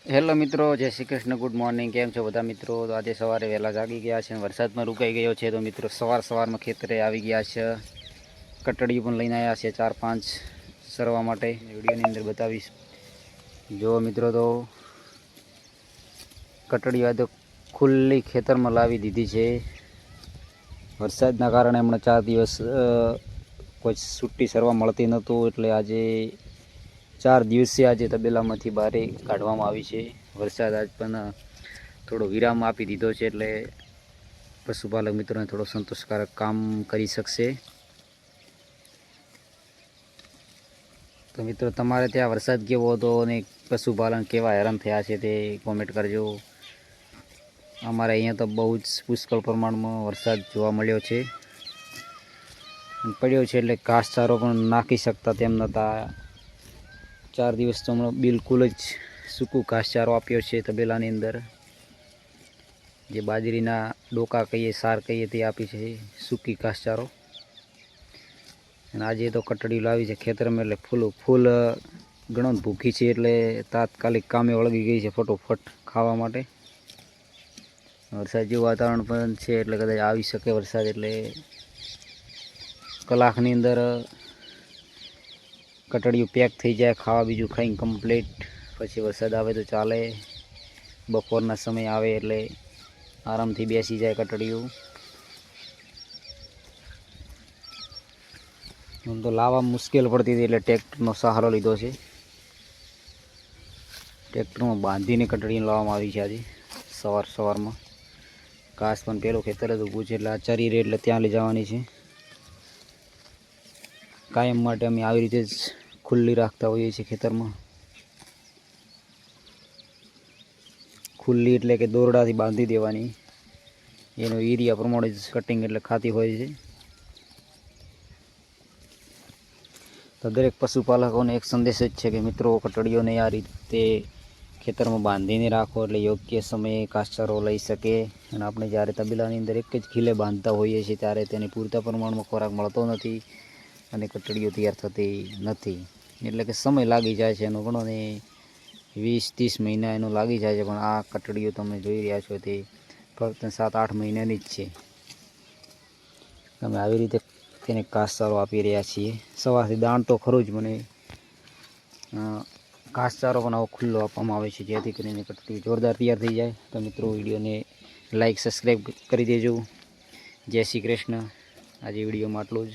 Hello મિત્રો, જય Shri Krishna, good morning. કેમ છો બધા મિત્રો? તો આજે સવારે વહેલા જાગી ગયા છે, વરસાદમાં રોકાઈ ગયો છે. તો મિત્રો સવારમાં ખેતરે આવી ગયા છે, કટડીઓ પણ લઈને આવ્યા છે 4-5 સરવા માટે. વિડીયોની અંદર બતાવીશ. જો મિત્રો, તો કટડીઓ તો ખુલ્લી ખેતરમાં લાવી દીધી છે. વરસાદના કારણે હમણાં 4 દિવસ કોઈ છૂટી સરવા મળતી નહોતું, એટલે આજે 4 દિવસે આજે તબેલામાંથી બહાર કાઢવામાં આવી છે. વરસાદ આજ પણ થોડો વિરામ આપી દીધો છે, એટલે પશુપાલક મિત્રોને થોડો સંતોષકારક કામ કરી શકશે. તો મિત્રો, તમારે ત્યાં વરસાદ કેવો હતો અને પશુપાલન કેવા હેરાન થયા છે તે કોમેન્ટ કરજો. અમારે અહીંયા તો બહુ જ પુષ્કળ પ્રમાણમાં વરસાદ જોવા મળ્યો છે, પડ્યો છે, એટલે ઘાસચારો પણ નાખી શકતા તેમ નહોતા. 4 દિવસ તો હમણાં બિલકુલ જ સૂકું ઘાસચારો આપ્યો છે તબેલાની અંદર. જે બાજરીના ડોકા કહીએ, સાર કહીએ, તે આપી છે સૂકી ઘાસચારો. અને આજે તો કટડી લાવી છે ખેતરમાં, એટલે ફૂલ ઘણો ભૂખી છે, એટલે તાત્કાલિક કામે વળગી ગઈ છે ફટોફટ ખાવા માટે. વરસાદ જેવું વાતાવરણ પણ છે, એટલે કદાચ આવી શકે વરસાદ. એટલે કલાકની અંદર કટડીયું પેક થઈ જાય, ખાવા બીજું ખાઈને કમ્પ્લીટ. પછી વરસાદ આવે તો ચાલે. બપોરના સમય આવે એટલે આરામથી બેસી જાય કટડીયું. આમ તો લાવવા મુશ્કેલ પડતી હતી, એટલે ટ્રેક્ટરનો સહારો લીધો છે. ટ્રેક્ટરમાં બાંધીને કટડીને લાવવામાં આવી છે આજે સવારમાં. ઘાસ પણ પેલું ખેતર જ ઊભું છે, એટલે આ ચરી રહે એટલે ત્યાં લઈ જવાની છે. કાયમ માટે અમે આવી રીતે જ ખુલ્લી રાખતા હોઈએ છીએ ખેતરમાં. ખુલ્લી એટલે કે દોરડાથી બાંધી દેવાની. એનો એરિયા પ્રમાણે જ કટિંગ એટલે ખાતી હોય છે. તો દરેક પશુપાલકોને એક સંદેશ જ છે કે મિત્રો, કટડીઓને આ રીતે ખેતરમાં બાંધીને રાખો, એટલે યોગ્ય સમયે ઘાસચારો લઈ શકે. અને આપણે જ્યારે તબેલાની અંદર એક જ ખીલે બાંધતા હોઈએ છીએ, ત્યારે તેને પૂરતા પ્રમાણમાં ખોરાક મળતો નથી અને કટડીઓ તૈયાર થતી નથી. એટલે કે સમય લાગી જાય છે એનો ઘણો, ને 20-30 મહિના એનો લાગી જાય છે. પણ આ કટડીઓ તમે જોઈ રહ્યા છો તે ફક્ત 7-8 મહિનાની જ છે. અમે આવી રીતે તેને ઘાસચારો આપી રહ્યા છીએ. સવારથી દાણ તો ખરું જ, મને ઘાસચારો પણ આવો ખુલ્લો આપવામાં આવે છે, જેથી કરીને કટડી જોરદાર તૈયાર થઈ જાય. તો મિત્રો, વિડીયોને લાઈક, સબસ્ક્રાઈબ કરી દેજો. જય શ્રી કૃષ્ણ. આજે વિડીયોમાં આટલું જ.